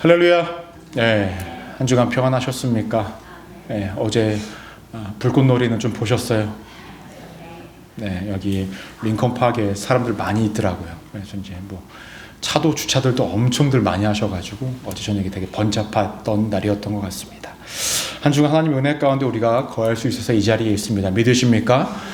할렐루야. 네, 한 주간 평안하셨습니까? 네, 어제 불꽃놀이는 좀 보셨어요? 네, 여기 링컨파크에 사람들 많이 있더라고요. 그래서 이제 차도 주차들도 엄청들 많이 하셔가지고 어제 저녁에 되게 번잡했던 날이었던 것 같습니다. 한 주간 하나님의 은혜 가운데 우리가 거할 수 있어서 이 자리에 있습니다. 믿으십니까?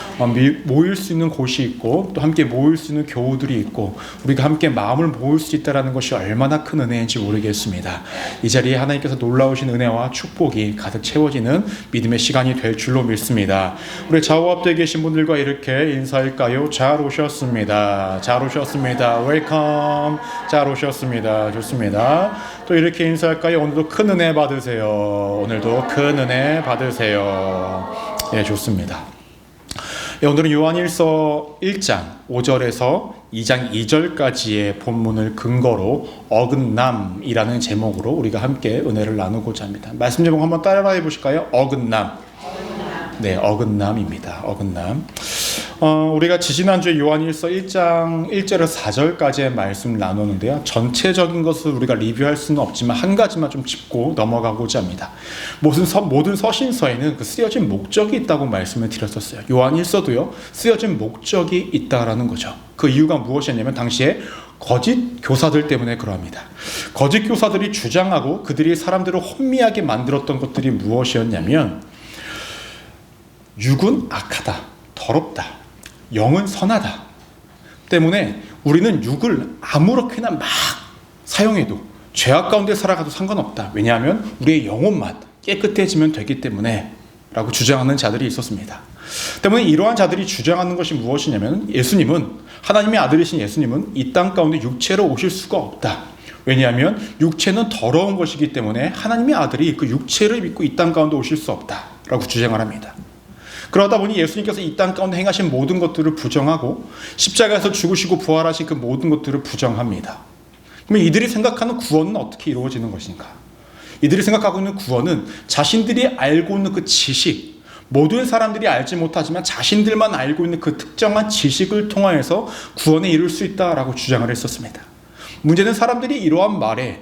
모일 수 있는 곳이 있고 또 함께 모일 수 있는 교우들이 있고 우리가 함께 마음을 모을 수 있다는 것이 얼마나 큰 은혜인지 모르겠습니다. 이 자리에 하나님께서 놀라우신 은혜와 축복이 가득 채워지는 믿음의 시간이 될 줄로 믿습니다. 우리 좌우 앞에 계신 분들과 이렇게 인사할까요? 잘 오셨습니다. 잘 오셨습니다. 웰컴. 잘 오셨습니다. 좋습니다. 또 이렇게 인사할까요? 오늘도 큰 은혜 받으세요. 오늘도 큰 은혜 받으세요. 예, 좋습니다. 예, 오늘은 요한일서 1장 5절에서 2장 2절까지의 본문을 근거로 어긋남이라는 제목으로 우리가 함께 은혜를 나누고자 합니다. 말씀 제목 한번 따라해 보실까요? 어긋남. 네, 어긋남입니다. 어긋남. 우리가 지지난주에 요한일서 1장 1절에서 4절까지의 말씀을 나누는데요. 전체적인 것을 우리가 리뷰할 수는 없지만 한 가지만 좀 짚고 넘어가고자 합니다. 모든 서신서에는 그 쓰여진 목적이 있다고 말씀을 드렸었어요. 요한일서도요, 쓰여진 목적이 있다라는 거죠. 그 이유가 무엇이었냐면 당시에 거짓 교사들 때문에 그러합니다. 거짓 교사들이 주장하고 그들이 사람들을 혼미하게 만들었던 것들이 무엇이었냐면 육은 악하다, 더럽다, 영은 선하다 때문에 우리는 육을 아무렇게나 막 사용해도 죄악 가운데 살아가도 상관없다. 왜냐하면 우리의 영혼만 깨끗해지면 되기 때문에 라고 주장하는 자들이 있었습니다. 때문에 이러한 자들이 주장하는 것이 무엇이냐면 예수님은, 하나님의 아들이신 예수님은 이 땅 가운데 육체로 오실 수가 없다. 왜냐하면 육체는 더러운 것이기 때문에 하나님의 아들이 그 육체를 입고 이 땅 가운데 오실 수 없다 라고 주장을 합니다. 그러다 보니 예수님께서 이 땅 가운데 행하신 모든 것들을 부정하고 십자가에서 죽으시고 부활하신 그 모든 것들을 부정합니다. 그러면 이들이 생각하는 구원은 어떻게 이루어지는 것인가? 이들이 생각하고 있는 구원은 자신들이 알고 있는 그 지식, 모든 사람들이 알지 못하지만 자신들만 알고 있는 그 특정한 지식을 통하여서 구원에 이룰 수 있다라고 주장을 했었습니다. 문제는 사람들이 이러한 말에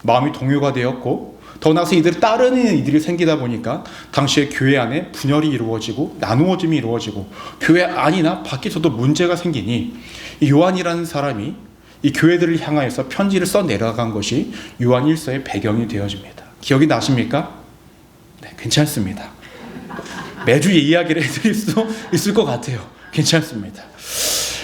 마음이 동요가 되었고 더 나아가서 이들을 따르는 이들이 생기다 보니까 당시에 교회 안에 분열이 이루어지고 나누어짐이 이루어지고 교회 안이나 밖에서도 문제가 생기니 이 요한이라는 사람이 이 교회들을 향하여서 편지를 써 내려간 것이 요한일서의 배경이 되어집니다. 기억이 나십니까? 네, 괜찮습니다. 매주 이 이야기를 해드릴 수 있을 것 같아요. 괜찮습니다.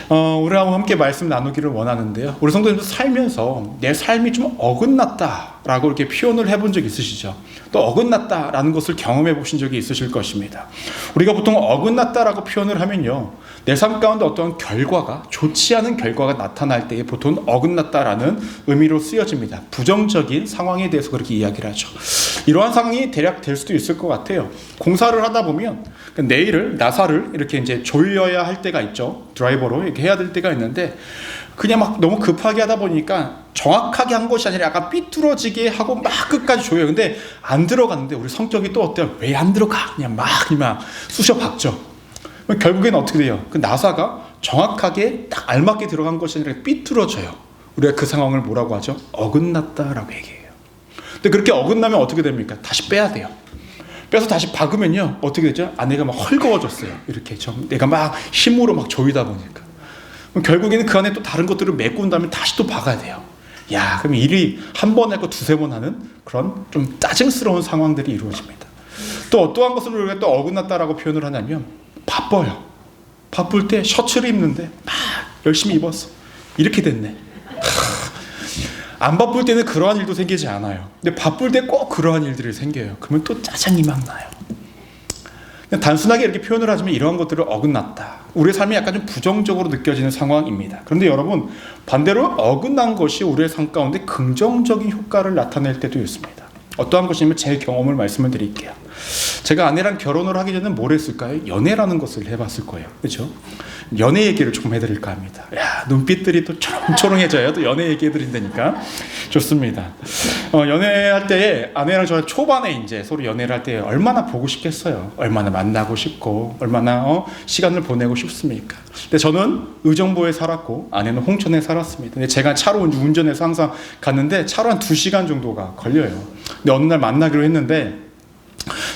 우리하고 함께 말씀 나누기를 원하는데요. 우리 성도님도 살면서 내 삶이 좀 어긋났다라고 이렇게 표현을 해본 적 있으시죠? 또 어긋났다라는 것을 경험해 보신 적이 있으실 것입니다. 우리가 보통 어긋났다라고 표현을 하면요, 내 삶 가운데 어떤 결과가, 좋지 않은 결과가 나타날 때에 보통 어긋났다라는 의미로 쓰여집니다. 부정적인 상황에 대해서 그렇게 이야기를 하죠. 이러한 상황이 대략 될 수도 있을 것 같아요. 공사를 하다 보면 나사를 이렇게 이제 조여야 할 때가 있죠. 드라이버로 이렇게 해야 될 때가 있는데 그냥 막 너무 급하게 하다 보니까 정확하게 한 것이 아니라 약간 삐뚤어지게 하고 막 끝까지 조여요. 근데 안 들어갔는데 우리 성격이 또 어때요? 왜 안 들어가? 그냥 막 쑤셔 박죠. 결국에는 어떻게 돼요? 그 나사가 정확하게 딱 알맞게 들어간 것이 아니라 삐뚤어져요. 우리가 그 상황을 뭐라고 하죠? 어긋났다라고 얘기해요. 근데 그렇게 어긋나면 어떻게 됩니까? 다시 빼야 돼요. 빼서 다시 박으면요, 어떻게 되죠? 안에가 막 헐거워졌어요. 이렇게 내가 막 힘으로 막 조이다 보니까. 그럼 결국에는 그 안에 또 다른 것들을 메꾼 다음에 다시 또 박아야 돼요. 야, 그럼 일이 한 번 하고 두세 번 하는 그런 좀 짜증스러운 상황들이 이루어집니다. 또 어떠한 것을 우리가 또 어긋났다라고 표현을 하냐면 바빠요. 바쁠 때 셔츠를 입는데 막 열심히 입었어. 이렇게 됐네. 안 바쁠 때는 그러한 일도 생기지 않아요. 근데 바쁠 때 꼭 그러한 일들이 생겨요. 그러면 또 짜증이 막 나요. 그냥 단순하게 이렇게 표현을 하자면 이러한 것들을 어긋났다. 우리의 삶이 약간 좀 부정적으로 느껴지는 상황입니다. 그런데 여러분, 반대로 어긋난 것이 우리의 삶 가운데 긍정적인 효과를 나타낼 때도 있습니다. 어떠한 것이냐면 제 경험을 말씀을 드릴게요. 제가 아내랑 결혼을 하기 전에 뭘 했을까요? 연애라는 것을 해봤을 거예요. 그렇죠? 연애 얘기를 조금 해드릴까 합니다. 야, 눈빛들이 또 초롱초롱해져요. 또 연애 얘기 해드린다니까. 좋습니다. 연애할 때 아내랑 저 초반에 이제 서로 연애를 할 때 얼마나 보고 싶겠어요. 얼마나 만나고 싶고 얼마나 시간을 보내고 싶습니까. 근데 저는 의정부에 살았고 아내는 홍천에 살았습니다. 근데 제가 차로 운전해서 항상 갔는데 차로 한 2시간 정도가 걸려요. 근데 어느 날 만나기로 했는데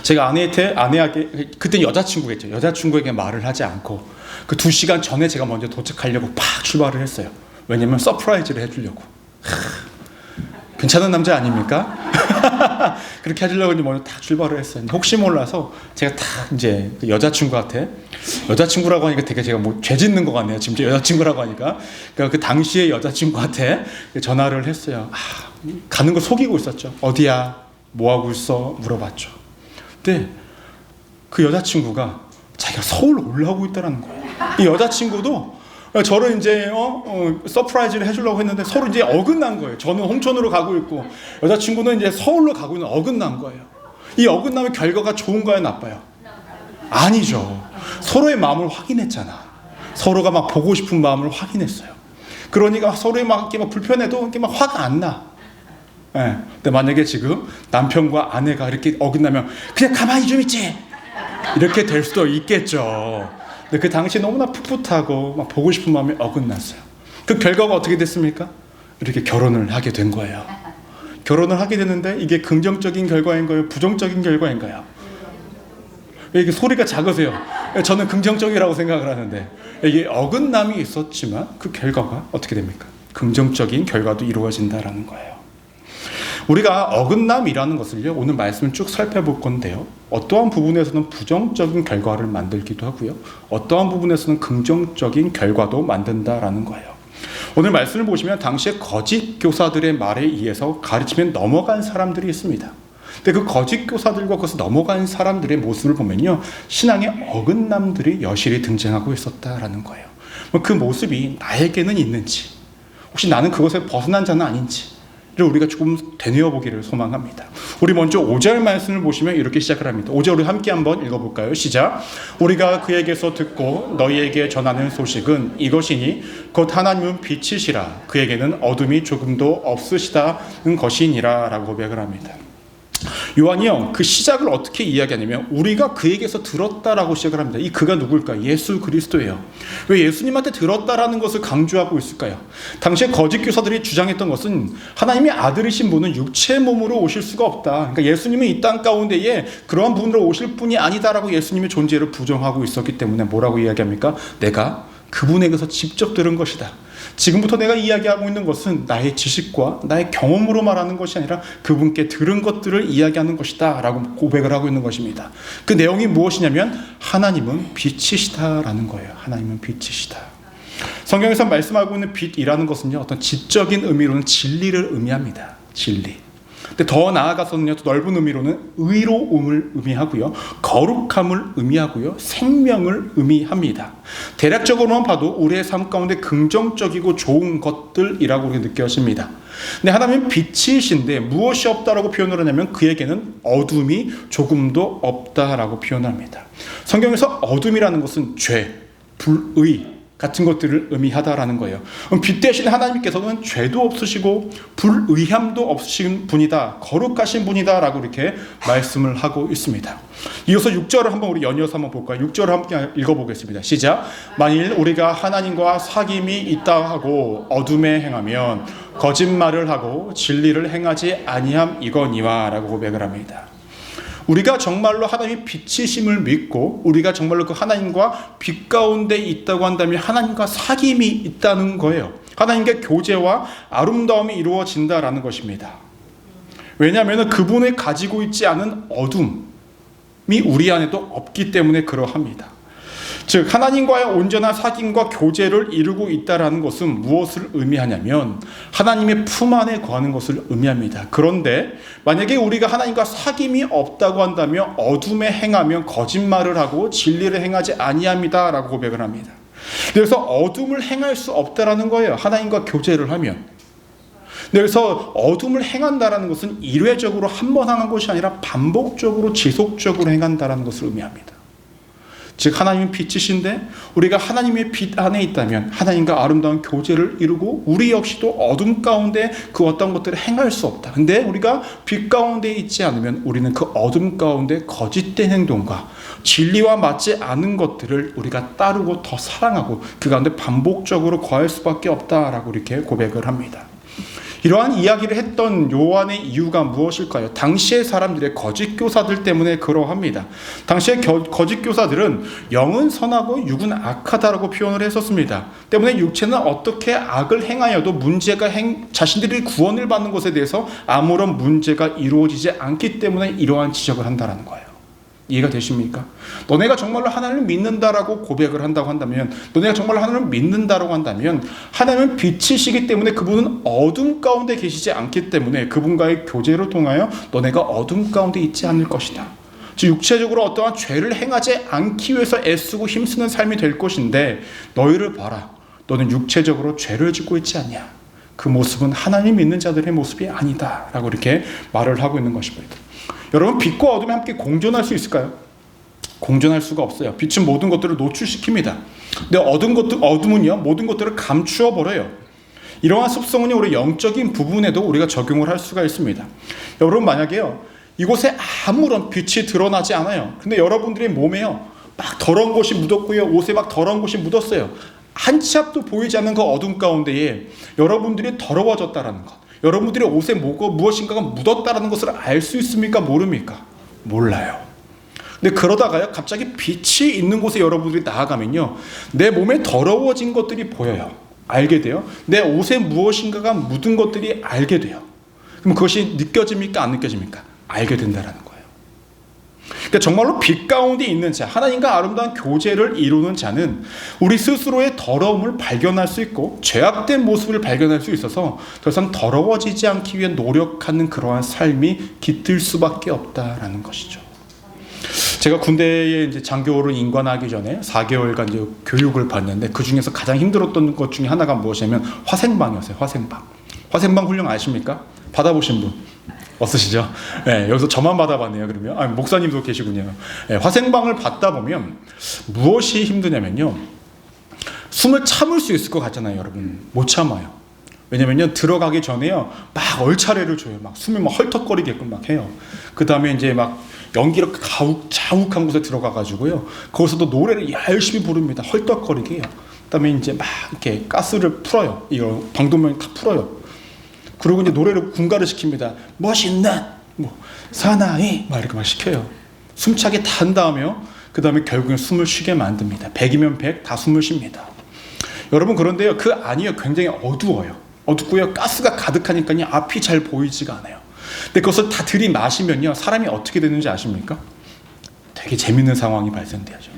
제가 아내에게 그때 여자친구겠죠. 여자친구에게 말을 하지 않고 그 2시간 전에 제가 먼저 도착하려고 팍 출발을 했어요. 왜냐면 서프라이즈를 해주려고. 괜찮은 남자 아닙니까? 그렇게 해주려고 먼저 다 출발을 했어요. 혹시 몰라서 제가 다 이제 그 여자친구한테, 여자친구라고 하니까 되게 제가 뭐 죄 짓는 것 같네요. 지금 여자친구라고 하니까. 그러니까 그 당시에 여자친구한테 전화를 했어요. 가는 거 속이고 있었죠. 어디야? 뭐 하고 있어? 물어봤죠. 근데 그 여자친구가 자기가 서울 올라오고 있다는 거예요. 이 여자친구도 저를 이제 서프라이즈를 해주려고 했는데 서로 이제 어긋난 거예요. 저는 홍천으로 가고 있고 여자친구는 이제 서울로 가고 있는 어긋난 거예요. 이 어긋남의 결과가 좋은가요, 나빠요? 아니죠. 서로의 마음을 확인했잖아. 서로가 막 보고 싶은 마음을 확인했어요. 그러니까 서로의 막 이렇게 막 불편해도 이렇게 막 화가 안 나. 네. 근데 만약에 지금 남편과 아내가 이렇게 어긋나면 그냥 가만히 좀 있지. 이렇게 될 수도 있겠죠. 근데 그 당시에 너무나 풋풋하고 막 보고 싶은 마음이 어긋났어요. 그 결과가 어떻게 됐습니까? 이렇게 결혼을 하게 된 거예요. 결혼을 하게 됐는데 이게 긍정적인 결과인가요? 부정적인 결과인가요? 왜 이게 소리가 작으세요? 저는 긍정적이라고 생각을 하는데 이게 어긋남이 있었지만 그 결과가 어떻게 됩니까? 긍정적인 결과도 이루어진다라는 거예요. 우리가 어긋남이라는 것을요, 오늘 말씀을 쭉 살펴볼 건데요, 어떠한 부분에서는 부정적인 결과를 만들기도 하고요, 어떠한 부분에서는 긍정적인 결과도 만든다라는 거예요. 오늘 말씀을 보시면 당시에 거짓 교사들의 말에 의해서 가르치면 넘어간 사람들이 있습니다. 근데 그 거짓 교사들과 그것을 넘어간 사람들의 모습을 보면요, 신앙의 어긋남들이 여실히 등장하고 있었다라는 거예요. 그 모습이 나에게는 있는지, 혹시 나는 그것에 벗어난 자는 아닌지 우리가 조금 되뇌어 보기를 소망합니다. 우리 먼저 5절 말씀을 보시면 이렇게 시작을 합니다. 5절 우리 함께 한번 읽어볼까요? 시작. 우리가 그에게서 듣고 너희에게 전하는 소식은 이것이니 곧 하나님은 빛이시라 그에게는 어둠이 조금도 없으시다는 것이니라 라고 고백을 합니다. 요한이요, 그 시작을 어떻게 이야기하냐면 우리가 그에게서 들었다라고 시작을 합니다. 이 그가 누굴까? 예수 그리스도예요. 왜 예수님한테 들었다라는 것을 강조하고 있을까요? 당시에 거짓 교사들이 주장했던 것은 하나님의 아들이신 분은 육체의 몸으로 오실 수가 없다. 그러니까 예수님은 이 땅 가운데에 그러한 분으로 오실 분이 아니다라고 예수님의 존재를 부정하고 있었기 때문에 뭐라고 이야기합니까? 내가 그분에게서 직접 들은 것이다. 지금부터 내가 이야기하고 있는 것은 나의 지식과 나의 경험으로 말하는 것이 아니라 그분께 들은 것들을 이야기하는 것이다 라고 고백을 하고 있는 것입니다. 그 내용이 무엇이냐면 하나님은 빛이시다라는 거예요. 하나님은 빛이시다. 성경에서 말씀하고 있는 빛이라는 것은요, 어떤 지적인 의미로는 진리를 의미합니다. 진리. 근데 더 나아가서는요, 또 넓은 의미로는 의로움을 의미하고요, 거룩함을 의미하고요, 생명을 의미합니다. 대략적으로만 봐도 우리의 삶 가운데 긍정적이고 좋은 것들이라고 우리가 느껴집니다. 근데 하나님은 빛이신데 무엇이 없다라고 표현을 하냐면 그에게는 어둠이 조금도 없다라고 표현합니다. 성경에서 어둠이라는 것은 죄, 불의 같은 것들을 의미하다라는 거예요. 빛 대신 하나님께서는 죄도 없으시고 불의함도 없으신 분이다, 거룩하신 분이다 라고 이렇게 말씀을 하고 있습니다. 이어서 6절을 한번 우리 연이어서 한번 볼까요? 6절을 함께 읽어보겠습니다. 시작. 만일 우리가 하나님과 사귐이 있다 하고 어둠에 행하면 거짓말을 하고 진리를 행하지 아니함 이거니와 라고 고백을 합니다. 우리가 정말로 하나님이 빛이심을 믿고 우리가 정말로 그 하나님과 빛 가운데 있다고 한다면 하나님과 사귐이 있다는 거예요. 하나님과 교제와 아름다움이 이루어진다라는 것입니다. 왜냐하면 그분이 가지고 있지 않은 어둠이 우리 안에도 없기 때문에 그러합니다. 즉 하나님과의 온전한 사귐과 교제를 이루고 있다는 것은 무엇을 의미하냐면 하나님의 품 안에 거하는 것을 의미합니다. 그런데 만약에 우리가 하나님과 사귐이 없다고 한다면 어둠에 행하면 거짓말을 하고 진리를 행하지 아니합니다 라고 고백을 합니다. 그래서 어둠을 행할 수 없다라는 거예요. 하나님과 교제를 하면. 그래서 어둠을 행한다라는 것은 일회적으로 한 번 하는 것이 아니라 반복적으로 지속적으로 행한다라는 것을 의미합니다. 즉 하나님은 빛이신데 우리가 하나님의 빛 안에 있다면 하나님과 아름다운 교제를 이루고 우리 역시도 어둠 가운데 그 어떤 것들을 행할 수 없다. 근데 우리가 빛 가운데 있지 않으면 우리는 그 어둠 가운데 거짓된 행동과 진리와 맞지 않은 것들을 우리가 따르고 더 사랑하고 그 가운데 반복적으로 거할 수밖에 없다라고 이렇게 고백을 합니다. 이러한 이야기를 했던 요한의 이유가 무엇일까요? 당시의 사람들의 거짓 교사들 때문에 그러합니다. 당시의 거짓 교사들은 영은 선하고 육은 악하다라고 표현을 했었습니다. 때문에 육체는 어떻게 악을 행하여도 자신들이 구원을 받는 것에 대해서 아무런 문제가 이루어지지 않기 때문에 이러한 지적을 한다는 거예요. 이해가 되십니까? 너네가 정말로 하나님을 믿는다라고 고백을 한다고 한다면, 너네가 정말로 하나님을 믿는다라고 한다면 하나님은 빛이시기 때문에 그분은 어둠 가운데 계시지 않기 때문에 그분과의 교제를 통하여 너네가 어둠 가운데 있지 않을 것이다. 즉 육체적으로 어떠한 죄를 행하지 않기 위해서 애쓰고 힘쓰는 삶이 될 것인데 너희를 봐라. 너는 육체적으로 죄를 짓고 있지 않냐. 그 모습은 하나님 믿는 자들의 모습이 아니다 라고 이렇게 말을 하고 있는 것입니다. 여러분, 빛과 어둠이 함께 공존할 수 있을까요? 공존할 수가 없어요. 빛은 모든 것들을 노출시킵니다. 근데 어둠은요, 모든 것들을 감추어 버려요. 이러한 습성은 우리 영적인 부분에도 우리가 적용을 할 수가 있습니다. 여러분, 만약에요, 이곳에 아무런 빛이 드러나지 않아요. 근데 여러분들의 몸에요, 막 더러운 것이 묻었고요, 옷에 막 더러운 것이 묻었어요. 한 치 앞도 보이지 않는 그 어둠 가운데에 여러분들이 더러워졌다라는 것, 여러분들의 옷에 무엇인가가 묻었다라는 것을 알 수 있습니까? 모릅니까? 몰라요. 근데 그러다가요, 갑자기 빛이 있는 곳에 여러분들이 나아가면요, 내 몸에 더러워진 것들이 보여요. 알게 돼요. 내 옷에 무엇인가가 묻은 것들이 알게 돼요. 그럼 그것이 느껴집니까? 안 느껴집니까? 알게 된다라는 거예요. 그러니까 정말로 빛 가운데 있는 자, 하나님과 아름다운 교제를 이루는 자는 우리 스스로의 더러움을 발견할 수 있고 죄악된 모습을 발견할 수 있어서 더 이상 더러워지지 않기 위해 노력하는 그러한 삶이 깃들 수밖에 없다라는 것이죠. 제가 군대에 이제 장교를 인관하기 전에 4개월간 이제 교육을 받는데 그 중에서 가장 힘들었던 것 중에 하나가 무엇이냐면 화생방이었어요. 화생방 훈련 아십니까? 받아보신 분 없으시죠? 네, 여기서 저만 받아봤네요. 그러면 목사님도 계시군요. 네, 화생방을 받다 보면 무엇이 힘드냐면요, 숨을 참을 수 있을 것 같잖아요. 여러분, 못 참아요. 왜냐면요, 들어가기 전에요, 막 얼차례를 줘요. 막 숨이 막 헐떡거리게끔 막 해요. 그 다음에 이제 막 연기를 자욱한 곳에 들어가가지고요, 거기서도 노래를 열심히 부릅니다. 헐떡거리게 해요. 그 다음에 이제 막 이렇게 가스를 풀어요. 이거 방독면을 다 풀어요. 그리고 이제 노래를 군가를 시킵니다. 멋있는 사나이 막 이렇게 막 시켜요. 숨차게 다 한 다음에요, 그 다음에 결국엔 숨을 쉬게 만듭니다. 100이면 100 다 숨을 쉽니다. 여러분, 그런데요, 그 안이요 굉장히 어두워요. 어둡고요, 가스가 가득하니까요 앞이 잘 보이지가 않아요. 근데 그것을 다 들이마시면요, 사람이 어떻게 되는지 아십니까? 되게 재밌는 상황이 발생돼야죠.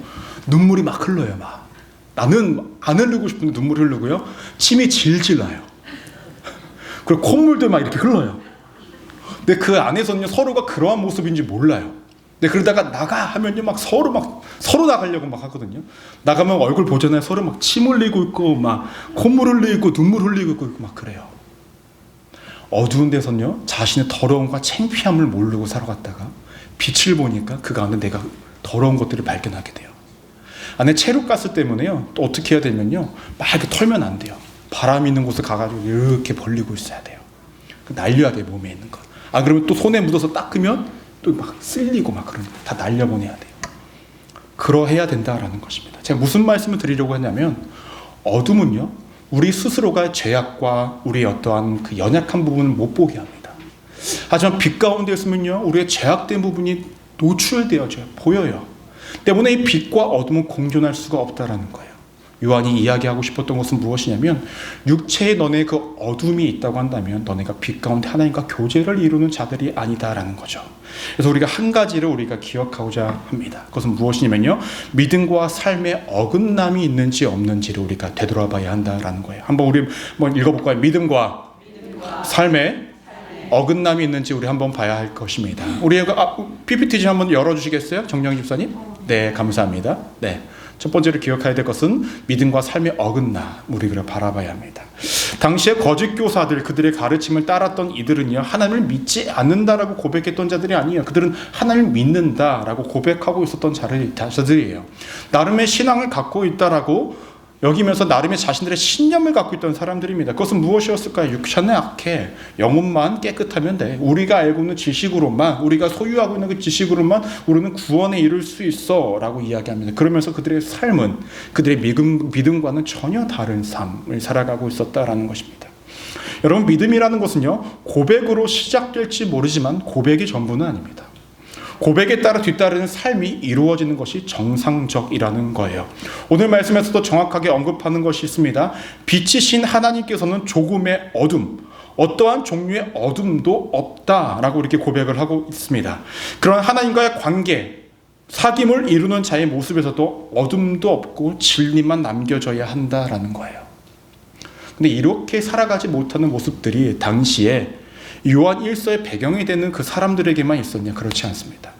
눈물이 막 흘러요. 막 나는 안 흐르고 싶은데 눈물이 흐르고요, 침이 질질 나요. 그리고 콧물도 막 이렇게 흘러요. 근데 그 안에서는요, 서로가 그러한 모습인지 몰라요. 근데 그러다가 나가 하면요, 막 서로 나가려고 막 하거든요. 나가면 얼굴 보잖아요. 서로 막 침 흘리고 있고, 막 콧물 흘리고, 눈물 흘리고 있고, 막 그래요. 어두운 데서는요, 자신의 더러움과 창피함을 모르고 살아갔다가 빛을 보니까 그 가운데 내가 더러운 것들을 발견하게 돼요. 안에 체류가스 때문에요, 또 어떻게 해야 되면요, 막 이렇게 털면 안 돼요. 바람 있는 곳에 가가지고 이렇게 벌리고 있어야 돼요. 날려야 돼요, 몸에 있는 거. 그러면 또 손에 묻어서 닦으면 또 막 쓸리고 막 그런 거 다 날려보내야 돼요. 그러해야 된다라는 것입니다. 제가 무슨 말씀을 드리려고 하냐면, 어둠은요, 우리 스스로가 죄악과 우리의 어떠한 그 연약한 부분을 못 보게 합니다. 하지만 빛 가운데 있으면요, 우리의 죄악된 부분이 노출되어져요. 보여요. 때문에 이 빛과 어둠은 공존할 수가 없다라는 거예요. 요한이 이야기하고 싶었던 것은 무엇이냐면, 육체에 너네 그 어둠이 있다고 한다면 너네가 빛 가운데 하나님과 교제를 이루는 자들이 아니다라는 거죠. 그래서 우리가 한 가지를 우리가 기억하고자 합니다. 그것은 무엇이냐면요, 믿음과 삶에 어긋남이 있는지 없는지를 우리가 되돌아봐야 한다라는 거예요. 한번 우리 한번 읽어볼까요? 믿음과 삶에 어긋남이 있는지 우리 한번 봐야 할 것입니다. 우리 PPT 좀 한번 열어주시겠어요? 정영 집사님? 네, 감사합니다. 네. 첫 번째로 기억해야 될 것은 믿음과 삶의 어긋나 우리를 바라봐야 합니다. 당시에 거짓 교사들, 그들의 가르침을 따랐던 이들은요, 하나님을 믿지 않는다라고 고백했던 자들이 아니에요. 그들은 하나님을 믿는다라고 고백하고 있었던 자들이에요. 나름의 신앙을 갖고 있다라고 여기면서 나름의 자신들의 신념을 갖고 있던 사람들입니다. 그것은 무엇이었을까요? 육신의 악해, 영혼만 깨끗하면 돼. 우리가 알고 있는 지식으로만, 우리가 소유하고 있는 그 지식으로만 우리는 구원에 이룰 수 있어 라고 이야기합니다. 그러면서 그들의 삶은 그들의 믿음과는 전혀 다른 삶을 살아가고 있었다라는 것입니다. 여러분, 믿음이라는 것은요, 고백으로 시작될지 모르지만 고백이 전부는 아닙니다. 고백에 따라 뒤따르는 삶이 이루어지는 것이 정상적이라는 거예요. 오늘 말씀에서도 정확하게 언급하는 것이 있습니다. 빛이신 하나님께서는 조금의 어둠, 어떠한 종류의 어둠도 없다라고 이렇게 고백을 하고 있습니다. 그런 하나님과의 관계, 사귐을 이루는 자의 모습에서도 어둠도 없고 진리만 남겨져야 한다라는 거예요. 근데 이렇게 살아가지 못하는 모습들이 당시에 요한 1서의 배경이 되는 그 사람들에게만 있었냐? 그렇지 않습니다.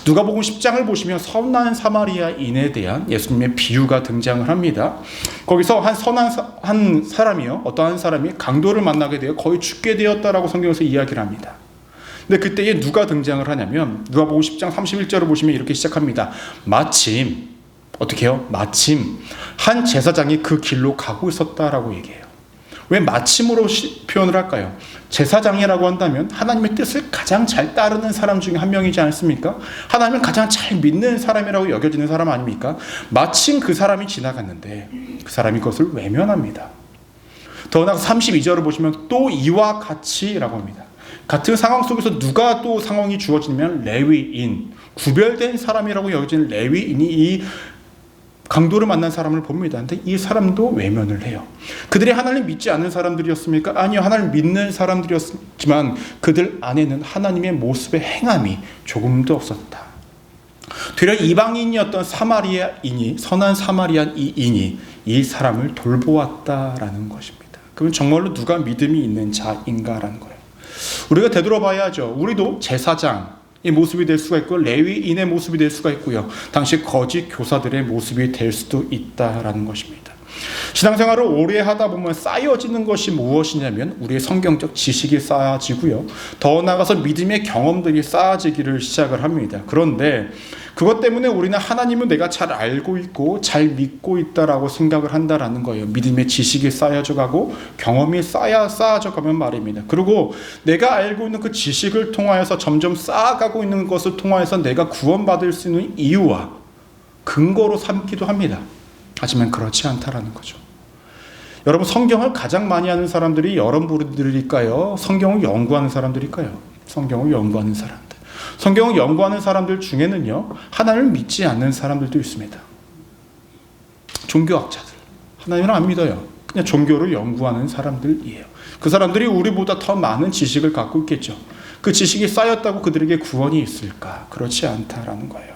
누가복음 10장을 보시면 선한 사마리아인에 대한 예수님의 비유가 등장을 합니다. 거기서 한 사람이요, 어떠한 사람이 강도를 만나게 되어 거의 죽게 되었다라고 성경에서 이야기를 합니다. 근데 그때에 누가 등장을 하냐면 누가복음 10장 31절을 보시면 이렇게 시작합니다. 마침, 어떻게 해요? 마침 한 제사장이 그 길로 가고 있었다라고 얘기해요. 왜 마침으로 표현을 할까요? 제사장이라고 한다면 하나님의 뜻을 가장 잘 따르는 사람 중에 한 명이지 않습니까? 하나님을 가장 잘 믿는 사람이라고 여겨지는 사람 아닙니까? 마침 그 사람이 지나갔는데 그 사람이 그것을 외면합니다. 더 나아가 32절을 보시면 또 이와 같이라고 합니다. 같은 상황 속에서 누가 또 상황이 주어지면 레위인, 구별된 사람이라고 여겨지는 레위인이 이 강도를 만난 사람을 봅니다. 근데 이 사람도 외면을 해요. 그들이 하나님 믿지 않는 사람들이었습니까? 아니요, 하나님 믿는 사람들이었지만 그들 안에는 하나님의 모습의 행함이 조금도 없었다. 되려 이방인이었던 사마리아인이, 선한 사마리아인이 이 사람을 돌보았다라는 것입니다. 그럼 정말로 누가 믿음이 있는 자인가라는 거예요. 우리가 되돌아봐야죠. 우리도 제사장 이 모습이 될 수가 있고 레위인의 모습이 될 수가 있고요. 당시 거짓 교사들의 모습이 될 수도 있다라는 것입니다. 신앙생활을 오래 하다 보면 쌓여지는 것이 무엇이냐면 우리의 성경적 지식이 쌓아지고요. 더 나아가서 믿음의 경험들이 쌓아지기를 시작을 합니다. 그런데 그것 때문에 우리는 하나님은 내가 잘 알고 있고 잘 믿고 있다라고 생각을 한다라는 거예요. 믿음의 지식이 쌓여져 가고 경험이 쌓아져 가면 말입니다. 그리고 내가 알고 있는 그 지식을 통하여서 점점 쌓아가고 있는 것을 통하여서 내가 구원받을 수 있는 이유와 근거로 삼기도 합니다. 하지만 그렇지 않다라는 거죠. 여러분, 성경을 가장 많이 하는 사람들이 여러분들일까요? 성경을 연구하는 사람들일까요? 성경을 연구하는 사람들. 성경을 연구하는 사람들 중에는요, 하나님을 믿지 않는 사람들도 있습니다. 종교학자들. 하나님을 안 믿어요. 그냥 종교를 연구하는 사람들이에요. 그 사람들이 우리보다 더 많은 지식을 갖고 있겠죠. 그 지식이 쌓였다고 그들에게 구원이 있을까? 그렇지 않다라는 거예요.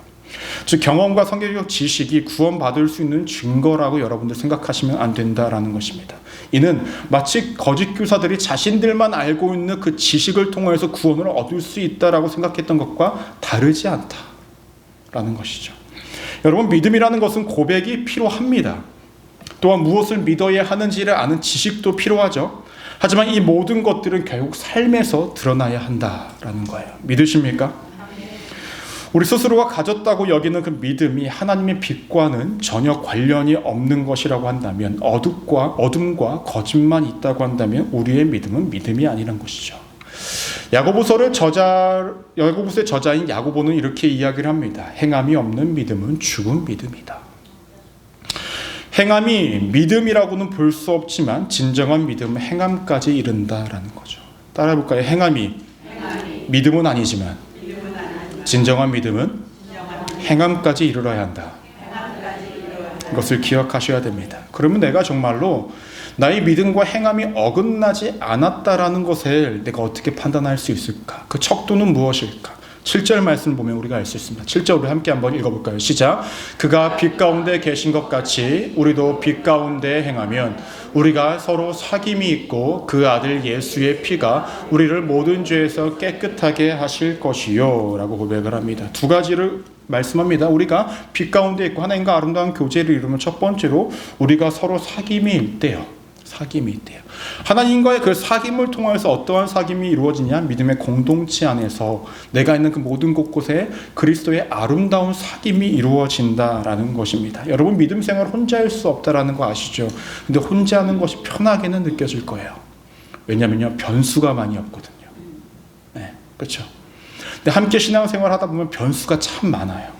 즉, 경험과 성경적 지식이 구원받을 수 있는 증거라고 여러분들 생각하시면 안 된다라는 것입니다. 이는 마치 거짓 교사들이 자신들만 알고 있는 그 지식을 통해서 구원을 얻을 수 있다라고 생각했던 것과 다르지 않다라는 것이죠. 여러분, 믿음이라는 것은 고백이 필요합니다. 또한 무엇을 믿어야 하는지를 아는 지식도 필요하죠. 하지만 이 모든 것들은 결국 삶에서 드러나야 한다라는 거예요. 믿으십니까? 우리 스스로가 가졌다고 여기는 그 믿음이 하나님의 빛과는 전혀 관련이 없는 것이라고 한다면, 어둠과 거짓만 있다고 한다면 우리의 믿음은 믿음이 아니란 것이죠. 야고보서의 저자인 야고보는 이렇게 이야기를 합니다. 행함이 없는 믿음은 죽은 믿음이다. 행함이 믿음이라고는 볼 수 없지만 진정한 믿음은 행함까지 이른다라는 거죠. 따라해볼까요? 행함이 믿음은 아니지만 진정한 믿음은 행함까지 이르러야 한다. 이것을 기억하셔야 됩니다. 그러면 내가 정말로 나의 믿음과 행함이 어긋나지 않았다라는 것을 내가 어떻게 판단할 수 있을까? 그 척도는 무엇일까? 7절 말씀을 보면 우리가 알 수 있습니다. 7절 우리 함께 한번 읽어볼까요? 시작. 그가 빛 가운데 계신 것 같이 우리도 빛 가운데 행하면 우리가 서로 사귐이 있고 그 아들 예수의 피가 우리를 모든 죄에서 깨끗하게 하실 것이요 라고 고백을 합니다. 두 가지를 말씀합니다. 우리가 빛 가운데 있고 하나님과 아름다운 교제를 이루면 첫 번째로 우리가 서로 사귐이 있대요. 사귐이 있대요. 하나님과의 그 사귐을 통해서 어떠한 사귐이 이루어지냐? 믿음의 공동체 안에서 내가 있는 그 모든 곳곳에 그리스도의 아름다운 사귐이 이루어진다라는 것입니다. 여러분, 믿음 생활 혼자 할 수 없다라는 거 아시죠? 근데 혼자 하는 것이 편하게는 느껴질 거예요. 왜냐면요, 변수가 많이 없거든요. 네, 그렇죠. 근데 함께 신앙생활 하다 보면 변수가 참 많아요.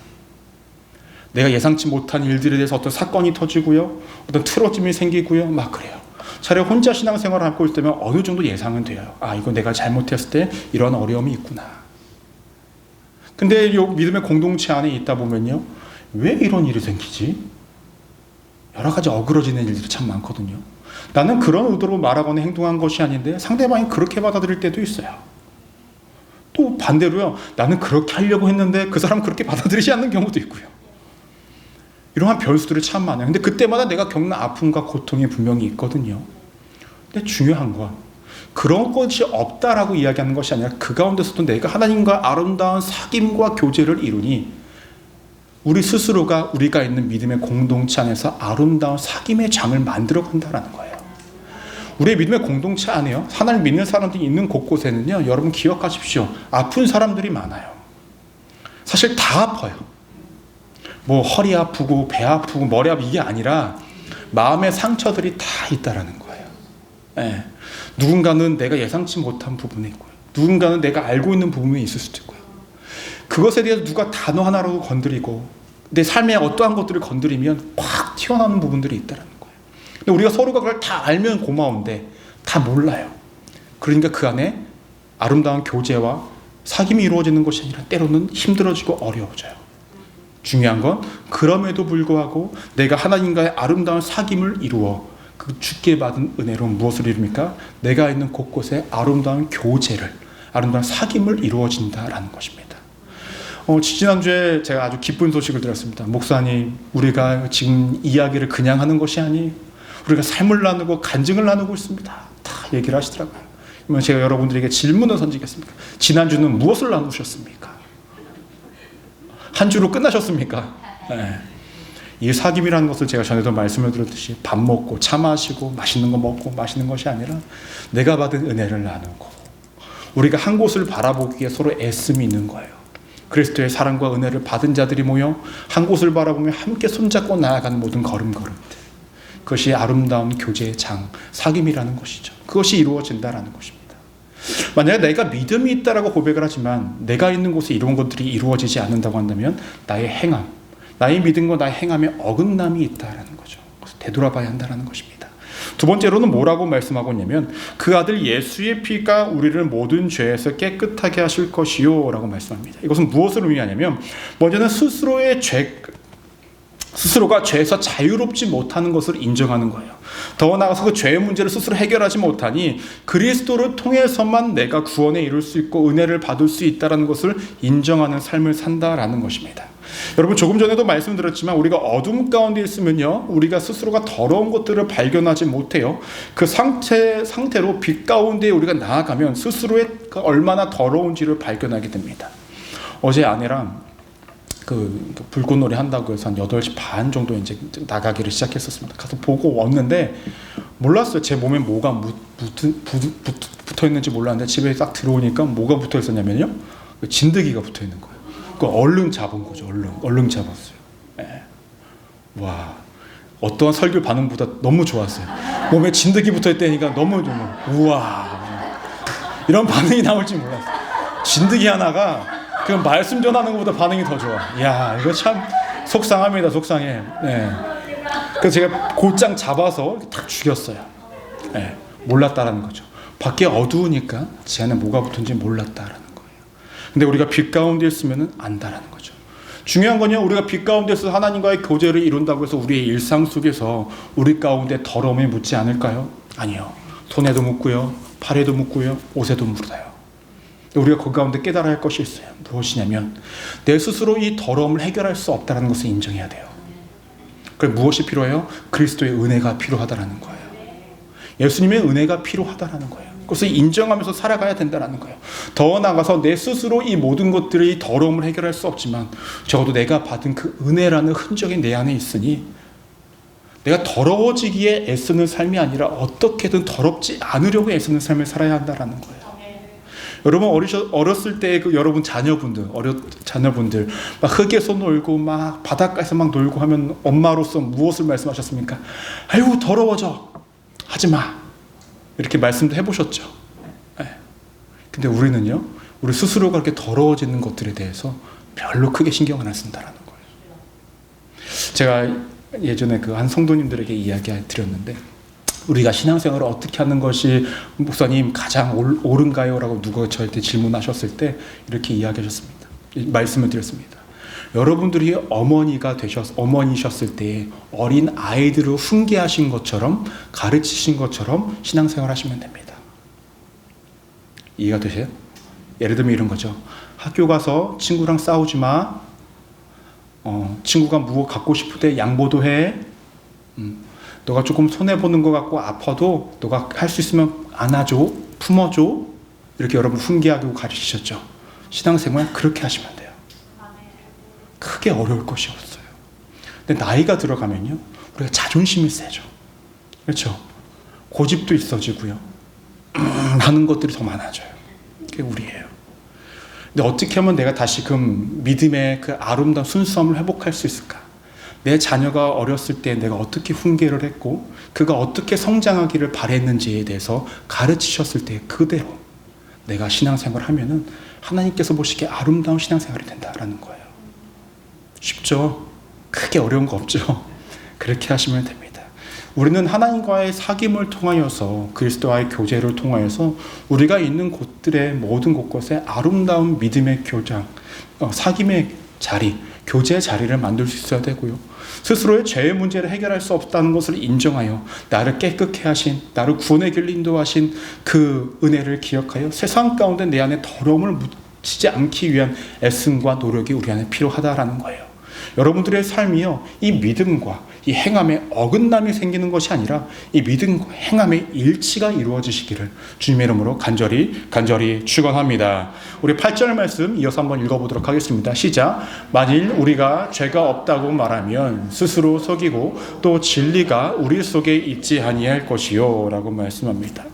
내가 예상치 못한 일들에 대해서 어떤 사건이 터지고요, 어떤 틀어짐이 생기고요, 막 그래요. 차라리 혼자 신앙생활을 하고 있을 때면 어느 정도 예상은 돼요. 아, 이거 내가 잘못했을 때 이런 어려움이 있구나. 근데 이 믿음의 공동체 안에 있다 보면요, 왜 이런 일이 생기지? 여러 가지 어그러지는 일들이 참 많거든요. 나는 그런 의도로 말하거나 행동한 것이 아닌데 상대방이 그렇게 받아들일 때도 있어요. 또 반대로요, 나는 그렇게 하려고 했는데 그 사람은 그렇게 받아들이지 않는 경우도 있고요. 이러한 변수들이 참 많아요. 근데 그때마다 내가 겪는 아픔과 고통이 분명히 있거든요. 근데 중요한 건 그런 것이 없다라고 이야기하는 것이 아니라 그 가운데서도 내가 하나님과 아름다운 사귐과 교제를 이루니 우리 스스로가 우리가 있는 믿음의 공동체 안에서 아름다운 사귐의 장을 만들어 간다라는 거예요. 우리의 믿음의 공동체 안에요, 하나님 믿는 사람들이 있는 곳곳에는요, 여러분 기억하십시오. 아픈 사람들이 많아요. 사실 다 아파요. 뭐 허리 아프고 배 아프고 머리 아프고 이게 아니라 마음의 상처들이 다 있다라는 거예요. 네. 누군가는 내가 예상치 못한 부분이 있고요, 누군가는 내가 알고 있는 부분이 있을 수도 있고요. 그것에 대해서 누가 단어 하나라도 건드리고 내 삶의 어떠한 것들을 건드리면 팍 튀어나오는 부분들이 있다라는 거예요. 근데 우리가 서로가 그걸 다 알면 고마운데 다 몰라요. 그러니까 그 안에 아름다운 교제와 사귐이 이루어지는 것이 아니라 때로는 힘들어지고 어려워져요. 중요한 건 그럼에도 불구하고 내가 하나님과의 아름다운 사귐을 이루어 그 주께 받은 은혜로 무엇을 이룹니까? 내가 있는 곳곳에 아름다운 교제를, 아름다운 사귐을 이루어진다라는 것입니다. 지난주에 제가 아주 기쁜 소식을 들었습니다. 목사님, 우리가 지금 이야기를 그냥 하는 것이 아니에요. 우리가 삶을 나누고 간증을 나누고 있습니다. 다 얘기를 하시더라고요. 그러면 제가 여러분들에게 질문을 던지겠습니다. 지난주는 무엇을 나누셨습니까? 한 주로 끝나셨습니까? 네. 이 사귐이라는 것을 제가 전에도 말씀을 드렸듯이 밥 먹고 차 마시고 맛있는 거 먹고 마시는 것이 아니라 내가 받은 은혜를 나누고 우리가 한 곳을 바라보기에 서로 애씀이 있는 거예요. 그리스도의 사랑과 은혜를 받은 자들이 모여 한 곳을 바라보며 함께 손잡고 나아가는 모든 걸음걸음들, 그것이 아름다운 교제의 장, 사귐이라는 것이죠. 그것이 이루어진다라는 것입니다. 만약에 내가 믿음이 있다라고 고백을 하지만 내가 있는 곳에 이런 것들이 이루어지지 않는다고 한다면 나의 행함, 나의 믿음과 나의 행함에 어긋남이 있다라는 거죠. 그래서 되돌아봐야 한다는 것입니다. 두 번째로는 뭐라고 말씀하고 있냐면 그 아들 예수의 피가 우리를 모든 죄에서 깨끗하게 하실 것이요 라고 말씀합니다. 이것은 무엇을 의미하냐면 먼저는 스스로가 죄에서 자유롭지 못하는 것을 인정하는 거예요. 더 나아가서 그 죄의 문제를 스스로 해결하지 못하니 그리스도를 통해서만 내가 구원에 이룰 수 있고 은혜를 받을 수 있다는 것을 인정하는 삶을 산다라는 것입니다. 여러분, 조금 전에도 말씀드렸지만 우리가 어둠 가운데 있으면요, 우리가 스스로가 더러운 것들을 발견하지 못해요. 그 상태로 빛 가운데 우리가 나아가면 스스로의 얼마나 더러운지를 발견하게 됩니다. 어제 아내랑 그 불꽃놀이 한다고 해서 한 8시 반 정도 이제 나가기를 시작했었습니다. 가서 보고 왔는데 몰랐어요. 제 몸에 뭐가 붙어 있는지 몰랐는데 집에 딱 들어오니까 뭐가 붙어 있었냐면요, 진드기가 붙어 있는 거예요. 그 얼른 잡은 거죠. 얼른 잡았어요. 네. 와, 어떠한 설교 반응보다 너무 좋았어요. 몸에 진드기 붙어 있다니까 너무 우와, 이런 반응이 나올지 몰랐어요. 진드기 하나가 그 말씀 전하는 것보다 반응이 더 좋아. 이야, 이거 참 속상합니다. 속상해. 네. 그래서 제가 곧장 잡아서 탁 죽였어요. 네. 몰랐다라는 거죠. 밖에 어두우니까 제 안에 뭐가 붙은지 몰랐다라는 거예요. 근데 우리가 빛 가운데 있으면 안다라는 거죠. 중요한 건요, 우리가 빛 가운데서 하나님과의 교제를 이룬다고 해서 우리의 일상 속에서 우리 가운데 더러움이 묻지 않을까요? 아니요. 손에도 묻고요, 팔에도 묻고요, 옷에도 묻어요. 우리가 그 가운데 깨달아야 할 것이 있어요. 무엇이냐면 내 스스로 이 더러움을 해결할 수 없다는 것을 인정해야 돼요. 그럼 무엇이 필요해요? 그리스도의 은혜가 필요하다는 거예요. 예수님의 은혜가 필요하다는 거예요. 그것을 인정하면서 살아가야 된다는 거예요. 더 나아가서 내 스스로 이 모든 것들의 더러움을 해결할 수 없지만 적어도 내가 받은 그 은혜라는 흔적이 내 안에 있으니 내가 더러워지기에 애쓰는 삶이 아니라 어떻게든 더럽지 않으려고 애쓰는 삶을 살아야 한다는 거예요. 여러분 어렸을 때 그 여러분 자녀분들 막 흙에서 놀고 막 바닷가에서 막 놀고 하면 엄마로서 무엇을 말씀하셨습니까? 아이고 더러워져 하지마 이렇게 말씀도 해보셨죠. 네. 근데 우리는요, 우리 스스로가 그렇게 더러워지는 것들에 대해서 별로 크게 신경을 안 쓴다라는 거예요. 제가 예전에 그 한 성도님들에게 이야기 드렸는데, 우리가 신앙생활을 어떻게 하는 것이 목사님 가장 옳은가요? 라고 누가 저한테 질문하셨을 때 이렇게 이야기하셨습니다. 말씀을 드렸습니다. 여러분들이 어머니셨을 때 어린 아이들을 훈계하신 것처럼 가르치신 것처럼 신앙생활 하시면 됩니다. 이해가 되세요? 예를 들면 이런 거죠. 학교 가서 친구랑 싸우지 마. 친구가 무엇 갖고 싶을 때 양보도 해. 너가 조금 손해보는 것 같고 아파도 너가 할 수 있으면 안아줘, 품어줘. 이렇게 여러분 훈계하고 가르치셨죠. 신앙생활 그렇게 하시면 돼요. 크게 어려울 것이 없어요. 근데 나이가 들어가면요, 우리가 자존심이 세죠. 그렇죠? 고집도 있어지고요. 하는 것들이 더 많아져요. 그게 우리예요. 근데 어떻게 하면 내가 다시금 믿음의 그 아름다운 순수함을 회복할 수 있을까? 내 자녀가 어렸을 때 내가 어떻게 훈계를 했고 그가 어떻게 성장하기를 바랬는지에 대해서 가르치셨을 때 그대로 내가 신앙생활을 하면은 하나님께서 보시기에 아름다운 신앙생활이 된다라는 거예요. 쉽죠? 크게 어려운 거 없죠? 그렇게 하시면 됩니다. 우리는 하나님과의 사귐을 통하여서 그리스도와의 교제를 통하여서 우리가 있는 곳들의 모든 곳곳에 아름다운 믿음의 교장, 사귐의 자리, 교제의 자리를 만들 수 있어야 되고요. 스스로의 죄의 문제를 해결할 수 없다는 것을 인정하여 나를 깨끗게 하신, 나를 구원의 길로 인도하신 그 은혜를 기억하여 세상 가운데 내 안에 더러움을 묻히지 않기 위한 애씀과 노력이 우리 안에 필요하다라는 거예요. 여러분들의 삶이요, 이 믿음과 이 행함에 어긋남이 생기는 것이 아니라 이 믿음과 행함의 일치가 이루어지시기를 주님의 이름으로 간절히 축원합니다. 우리 8절 말씀 이어서 한번 읽어보도록 하겠습니다. 시작. 만일 우리가 죄가 없다고 말하면 스스로 속이고 또 진리가 우리 속에 있지 아니할 것이요 라고 말씀합니다.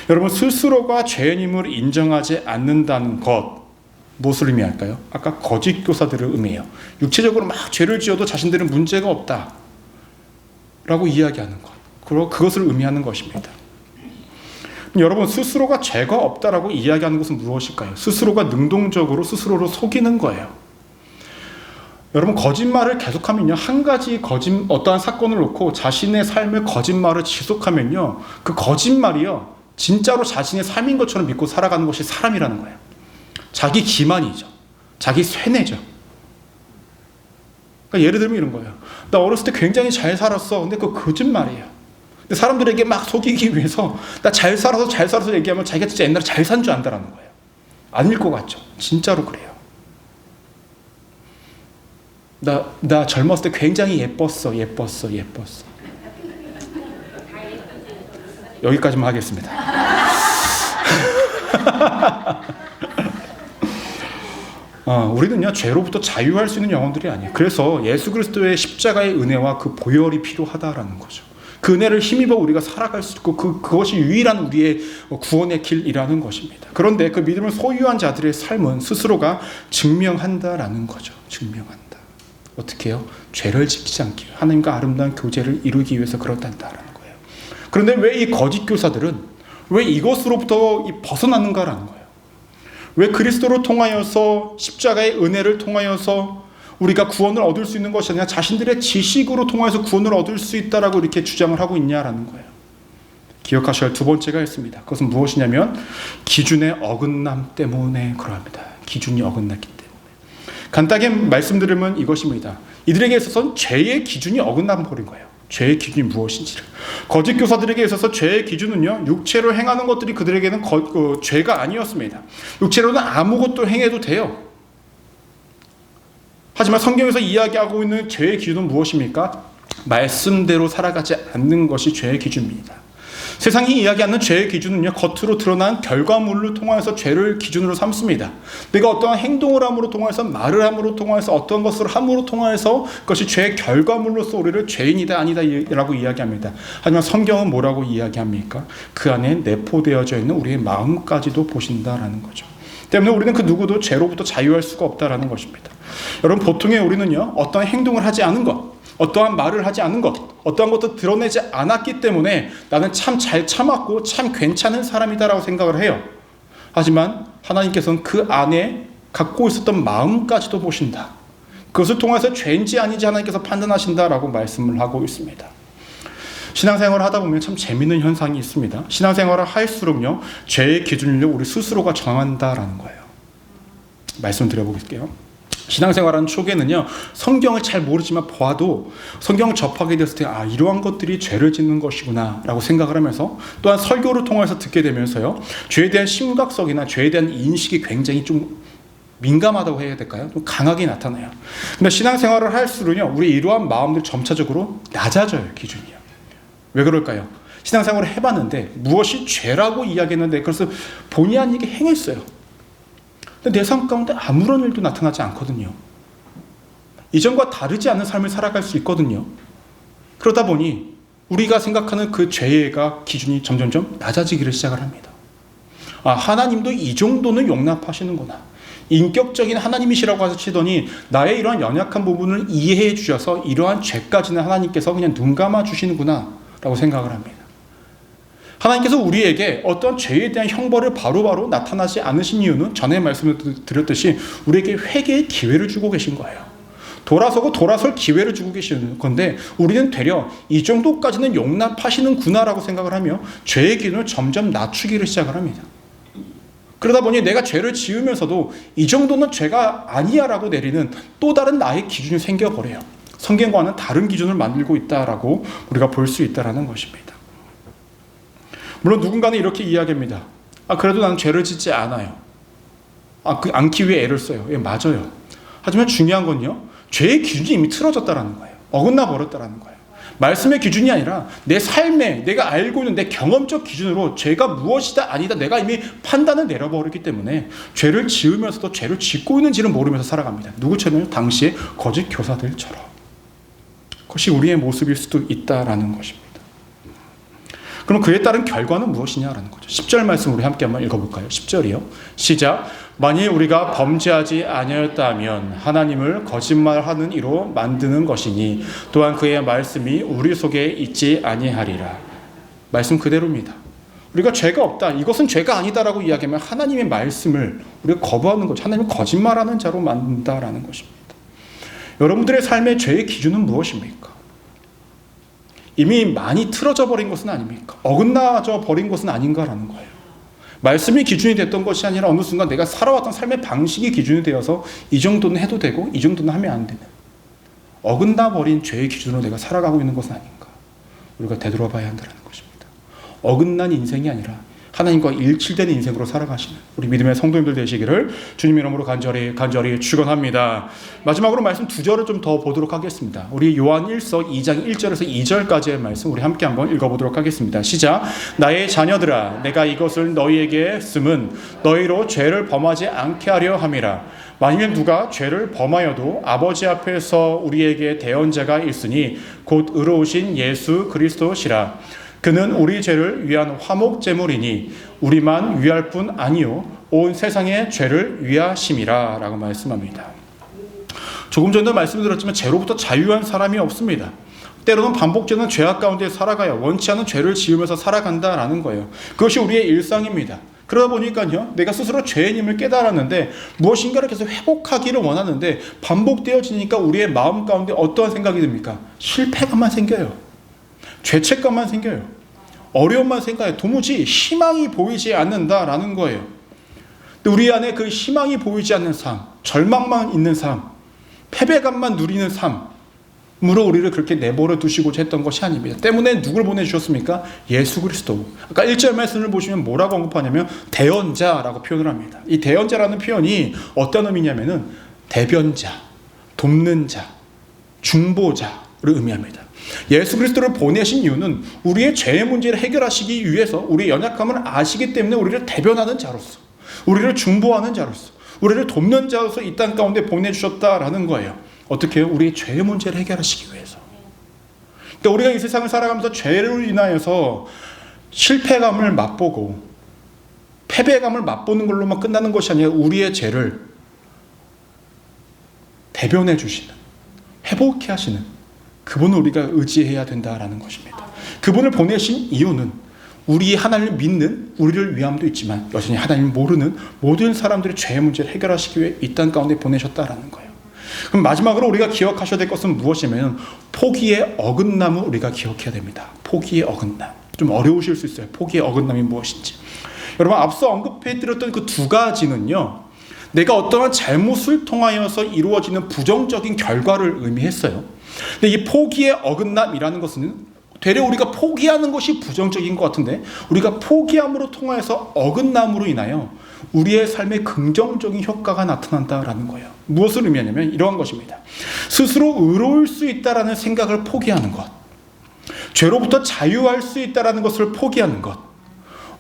여러분, 스스로가 죄인임을 인정하지 않는다는 것, 무엇을 의미할까요? 아까 거짓 교사들을 의미해요. 육체적으로 막 죄를 지어도 자신들은 문제가 없다 라고 이야기하는 것, 그리고 그것을 의미하는 것입니다. 여러분, 스스로가 죄가 없다라고 이야기하는 것은 무엇일까요? 스스로가 능동적으로 스스로를 속이는 거예요. 여러분, 거짓말을 계속하면요, 한 가지 어떠한 사건을 놓고 자신의 삶의 거짓말을 지속하면요, 그 거짓말이요, 진짜로 자신의 삶인 것처럼 믿고 살아가는 것이 사람이라는 거예요. 자기 기만이죠. 자기 쇠뇌죠. 그러니까 예를 들면 이런 거예요. 나 어렸을 때 굉장히 잘 살았어. 근데 그거 거짓말이에요. 근데 사람들에게 막 속이기 위해서 나 잘 살아서 얘기하면 자기가 진짜 옛날에 잘 산 줄 안다라는 거예요. 아닐 것 같죠? 진짜로 그래요. 나 젊었을 때 굉장히 예뻤어. 여기까지만 하겠습니다. 우리는요, 죄로부터 자유할 수 있는 영혼들이 아니에요. 그래서 예수 그리스도의 십자가의 은혜와 그 보혈이 필요하다라는 거죠. 그 은혜를 힘입어 우리가 살아갈 수 있고 그것이 유일한 우리의 구원의 길이라는 것입니다. 그런데 그 믿음을 소유한 자들의 삶은 스스로가 증명한다라는 거죠. 증명한다. 어떻게 해요? 죄를 지키지 않기 위해 하나님과 아름다운 교제를 이루기 위해서 그렇다는 거예요. 그런데 왜 이 거짓 교사들은 왜 이것으로부터 벗어나는가라는 거예요. 왜 그리스도를 통하여서 십자가의 은혜를 통하여서 우리가 구원을 얻을 수 있는 것이 아니라 자신들의 지식으로 통하여서 구원을 얻을 수 있다라고 이렇게 주장을 하고 있냐라는 거예요. 기억하셔야 할 두 번째가 있습니다. 그것은 무엇이냐면 기준의 어긋남 때문에 그러합니다. 기준이 어긋났기 때문에. 간단하게 말씀드리면 이것입니다. 이들에게 있어서는 죄의 기준이 어긋나 버린 거예요. 죄의 기준이 무엇인지를. 거짓 교사들에게 있어서 죄의 기준은요, 육체로 행하는 것들이 그들에게는 죄가 아니었습니다. 육체로는 아무것도 행해도 돼요. 하지만 성경에서 이야기하고 있는 죄의 기준은 무엇입니까? 말씀대로 살아가지 않는 것이 죄의 기준입니다. 세상이 이야기하는 죄의 기준은요, 겉으로 드러난 결과물을 통하여서 죄를 기준으로 삼습니다. 내가 어떠한 행동을 함으로 통하여서, 말을 함으로 통하여서, 어떤 것을 함으로 통하여서 그것이 죄의 결과물로서 우리를 죄인이다 아니다 라고 이야기합니다. 하지만 성경은 뭐라고 이야기합니까? 그 안에 내포되어져 있는 우리의 마음까지도 보신다라는 거죠. 때문에 우리는 그 누구도 죄로부터 자유할 수가 없다라는 것입니다. 여러분, 보통의 우리는요, 어떠한 행동을 하지 않은 것, 어떠한 말을 하지 않은 것, 어떠한 것도 드러내지 않았기 때문에 나는 참 잘 참았고 참 괜찮은 사람이다라고 생각을 해요. 하지만 하나님께서는 그 안에 갖고 있었던 마음까지도 보신다. 그것을 통해서 죄인지 아닌지 하나님께서 판단하신다라고 말씀을 하고 있습니다. 신앙생활을 하다 보면 참 재밌는 현상이 있습니다. 신앙생활을 할수록요, 죄의 기준을 우리 스스로가 정한다라는 거예요. 말씀 드려보겠게요. 신앙생활하는 초기에는요, 성경을 잘 모르지만 봐도 성경을 접하게 됐을 때 이러한 것들이 죄를 짓는 것이구나 라고 생각을 하면서, 또한 설교를 통해서 듣게 되면서요, 죄에 대한 심각성이나 죄에 대한 인식이 굉장히 좀 민감하다고 해야 될까요? 좀 강하게 나타나요. 근데 신앙생활을 할수록요, 우리 이러한 마음들 점차적으로 낮아져요. 기준이요. 왜 그럴까요? 신앙생활을 해봤는데 무엇이 죄라고 이야기했는데 그것을 본의 아니게 행했어요. 내 삶 가운데 아무런 일도 나타나지 않거든요. 이전과 다르지 않은 삶을 살아갈 수 있거든요. 그러다 보니 우리가 생각하는 그 죄가 기준이 점점점 낮아지기를 시작을 합니다. 하나님도 이 정도는 용납하시는구나. 인격적인 하나님이시라고 하시더니 나의 이러한 연약한 부분을 이해해 주셔서 이러한 죄까지는 하나님께서 그냥 눈 감아 주시는구나 라고 생각을 합니다. 하나님께서 우리에게 어떤 죄에 대한 형벌을 바로바로 나타나지 않으신 이유는 전에 말씀을 드렸듯이 우리에게 회개의 기회를 주고 계신 거예요. 돌아서고 돌아설 기회를 주고 계시는 건데, 우리는 되려 이 정도까지는 용납하시는구나라고 생각을 하며 죄의 기준을 점점 낮추기를 시작을 합니다. 그러다 보니 내가 죄를 지으면서도 이 정도는 죄가 아니야 라고 내리는 또 다른 나의 기준이 생겨버려요. 성경과는 다른 기준을 만들고 있다라고 우리가 볼 수 있다는 것입니다. 물론 누군가는 이렇게 이야기합니다. 그래도 나는 죄를 짓지 않아요. 않기 위해 애를 써요. 예, 맞아요. 하지만 중요한 건요, 죄의 기준이 이미 틀어졌다라는 거예요. 어긋나 버렸다라는 거예요. 말씀의 기준이 아니라 내 삶에 내가 알고 있는 내 경험적 기준으로 죄가 무엇이다 아니다 내가 이미 판단을 내려버렸기 때문에 죄를 지으면서도 죄를 짓고 있는지를 모르면서 살아갑니다. 누구처럼요? 당시의 거짓 교사들처럼. 그것이 우리의 모습일 수도 있다라는 것입니다. 그럼 그에 따른 결과는 무엇이냐라는 거죠. 10절 말씀 우리 함께 한번 읽어볼까요? 10절이요. 시작. 만일 우리가 범죄하지 아니하였다면 하나님을 거짓말하는 이로 만드는 것이니 또한 그의 말씀이 우리 속에 있지 아니하리라. 말씀 그대로입니다. 우리가 죄가 없다, 이것은 죄가 아니다라고 이야기하면 하나님의 말씀을 우리가 거부하는 거죠. 하나님을 거짓말하는 자로 만든다라는 것입니다. 여러분들의 삶의 죄의 기준은 무엇입니까? 이미 많이 틀어져 버린 것은 아닙니까? 어긋나져 버린 것은 아닌가라는 거예요. 말씀이 기준이 됐던 것이 아니라 어느 순간 내가 살아왔던 삶의 방식이 기준이 되어서 이 정도는 해도 되고 이 정도는 하면 안 되는, 어긋나 버린 죄의 기준으로 내가 살아가고 있는 것은 아닌가. 우리가 되돌아봐야 한다는 것입니다. 어긋난 인생이 아니라 하나님과 일치되는 인생으로 살아가시는 우리 믿음의 성도님들 되시기를 주님 이름으로 간절히 축원합니다. 마지막으로 말씀 2절을 좀 더 보도록 하겠습니다. 우리 요한 1서 2장 1절에서 2절까지의 말씀 우리 함께 한번 읽어보도록 하겠습니다. 시작. 나의 자녀들아, 내가 이것을 너희에게 쓰면 너희로 죄를 범하지 않게 하려 함이라. 만일 누가 죄를 범하여도 아버지 앞에서 우리에게 대언자가 있으니 곧 의로우신 예수 그리스도시라. 그는 우리 죄를 위한 화목제물이니 우리만 위할 뿐 아니요 온 세상의 죄를 위하심이라 라고 말씀합니다. 조금 전에도 말씀드렸지만 죄로부터 자유한 사람이 없습니다. 때로는 반복되는 죄악 가운데 살아가요. 원치 않은 죄를 지으면서 살아간다라는 거예요. 그것이 우리의 일상입니다. 그러다 보니까요, 내가 스스로 죄인임을 깨달았는데 무엇인가를 계속 회복하기를 원하는데 반복되어지니까 우리의 마음 가운데 어떠한 생각이 듭니까? 실패감만 생겨요. 죄책감만 생겨요. 어려움만 생겨요. 도무지 희망이 보이지 않는다라는 거예요. 근데 우리 안에 그 희망이 보이지 않는 삶, 절망만 있는 삶, 패배감만 누리는 삶으로 우리를 그렇게 내버려 두시고자 했던 것이 아닙니다. 때문에 누굴 보내주셨습니까? 예수 그리스도. 아까 1절 말씀을 보시면 뭐라고 언급하냐면 대언자라고 표현을 합니다. 이 대언자라는 표현이 어떤 의미냐면은 대변자, 돕는 자, 중보자, 의미합니다. 예수 그리스도를 보내신 이유는 우리의 죄의 문제를 해결하시기 위해서 우리의 연약함을 아시기 때문에 우리를 대변하는 자로서, 우리를 중보하는 자로서, 우리를 돕는 자로서 이 땅 가운데 보내주셨다라는 거예요. 어떻게 해요? 우리의 죄의 문제를 해결하시기 위해서. 그러니까 우리가 이 세상을 살아가면서 죄로 인하여서 실패감을 맛보고 패배감을 맛보는 걸로만 끝나는 것이 아니라 우리의 죄를 대변해 주시는, 회복케 하시는 그분을 우리가 의지해야 된다라는 것입니다. 그분을 보내신 이유는 우리 하나님을 믿는 우리를 위함도 있지만 여전히 하나님을 모르는 모든 사람들의 죄의 문제를 해결하시기 위해 이 땅 가운데 보내셨다라는 거예요. 그럼 마지막으로 우리가 기억하셔야 될 것은 무엇이냐면 포기의 어긋남을 우리가 기억해야 됩니다. 포기의 어긋남. 좀 어려우실 수 있어요. 포기의 어긋남이 무엇인지. 여러분, 앞서 언급해드렸던 그 두 가지는요, 내가 어떠한 잘못을 통하여서 이루어지는 부정적인 결과를 의미했어요. 근데 이 포기의 어긋남이라는 것은 되려 우리가 포기하는 것이 부정적인 것 같은데, 우리가 포기함으로 통하여서 어긋남으로 인하여 우리의 삶에 긍정적인 효과가 나타난다라는 거예요. 무엇을 의미하냐면 이러한 것입니다. 스스로 의로울 수 있다라는 생각을 포기하는 것, 죄로부터 자유할 수 있다라는 것을 포기하는 것,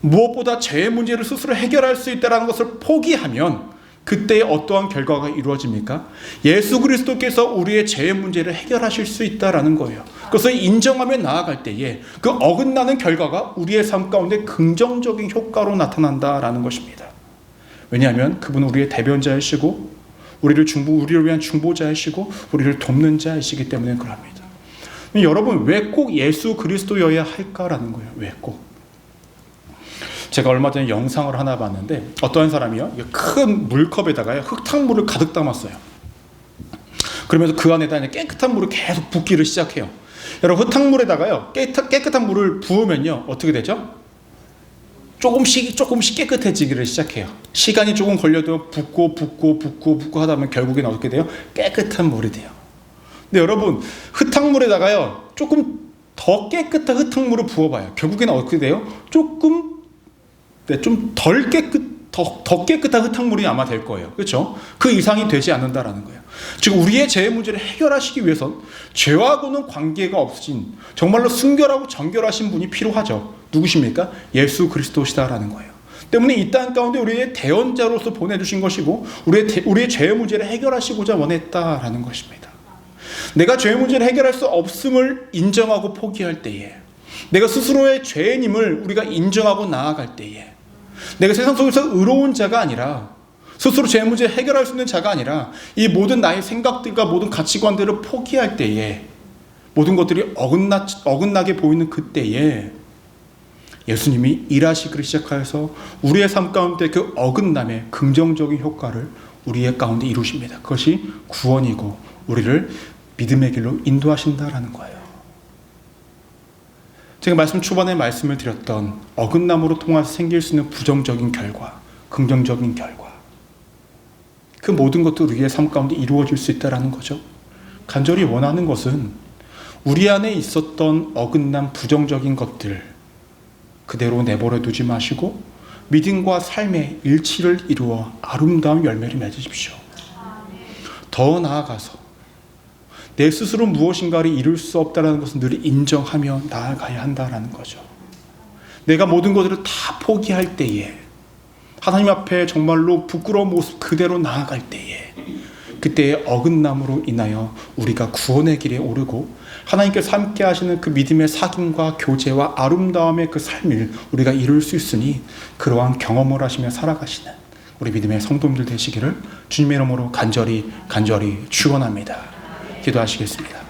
무엇보다 죄의 문제를 스스로 해결할 수 있다라는 것을 포기하면 그때 어떠한 결과가 이루어집니까? 예수 그리스도께서 우리의 죄의 문제를 해결하실 수 있다라는 거예요. 그것을 인정하며 나아갈 때에 그 어긋나는 결과가 우리의 삶 가운데 긍정적인 효과로 나타난다라는 것입니다. 왜냐하면 그분은 우리의 대변자이시고 우리를 위한 중보자이시고 우리를 돕는 자이시기 때문에 그럽니다. 여러분, 왜 꼭 예수 그리스도여야 할까라는 거예요. 왜 꼭? 제가 얼마 전에 영상을 하나 봤는데 어떠한 사람이요, 큰 물컵에다가 흙탕물을 가득 담았어요. 그러면서 그 안에다 깨끗한 물을 계속 붓기를 시작해요. 여러분, 흙탕물에다가요 깨끗한 물을 부으면요 어떻게 되죠? 조금씩 깨끗해지기를 시작해요. 시간이 조금 걸려도 붓고 하다 보면 결국엔 어떻게 돼요? 깨끗한 물이 돼요. 근데 여러분, 흙탕물에다가요 조금 더 깨끗한 흙탕물을 부어봐요. 결국에는 어떻게 돼요? 좀 더 깨끗한 흙탕물이 아마 될 거예요. 그렇죠? 그 이상이 되지 않는다라는 거예요. 즉 우리의 죄의 문제를 해결하시기 위해선 죄와고는 관계가 없으신 정말로 순결하고 정결하신 분이 필요하죠. 누구십니까? 예수 그리스도시다라는 거예요. 때문에 이 땅 가운데 우리의 대언자로서 보내주신 것이고 우리의 죄의 문제를 해결하시고자 원했다라는 것입니다. 내가 죄의 문제를 해결할 수 없음을 인정하고 포기할 때에, 내가 스스로의 죄인임을 우리가 인정하고 나아갈 때에, 내가 세상 속에서 의로운 자가 아니라 스스로 죄 문제를 해결할 수 있는 자가 아니라 이 모든 나의 생각들과 모든 가치관들을 포기할 때에, 모든 것들이 어긋나게 보이는 그때에 예수님이 일하시기를 시작하여서 우리의 삶 가운데 그 어긋남의 긍정적인 효과를 우리의 가운데 이루십니다. 그것이 구원이고 우리를 믿음의 길로 인도하신다라는 거예요. 제가 말씀 초반에 말씀을 드렸던 어긋남으로 통해서 생길 수 있는 부정적인 결과, 긍정적인 결과, 그 모든 것도 우리의 삶 가운데 이루어질 수 있다는 거죠. 간절히 원하는 것은 우리 안에 있었던 어긋남, 부정적인 것들 그대로 내버려 두지 마시고 믿음과 삶의 일치를 이루어 아름다운 열매를 맺으십시오. 더 나아가서 내 스스로 무엇인가를 이룰 수 없다는 것은 늘 인정하며 나아가야 한다는 거죠. 내가 모든 것들을 다 포기할 때에, 하나님 앞에 정말로 부끄러운 모습 그대로 나아갈 때에, 그때의 어긋남으로 인하여 우리가 구원의 길에 오르고 하나님께서 함께 하시는 그 믿음의 사귐과 교제와 아름다움의 그 삶을 우리가 이룰 수 있으니, 그러한 경험을 하시며 살아가시는 우리 믿음의 성도님들 되시기를 주님의 이름으로 간절히 축원합니다. 기도하시겠습니다.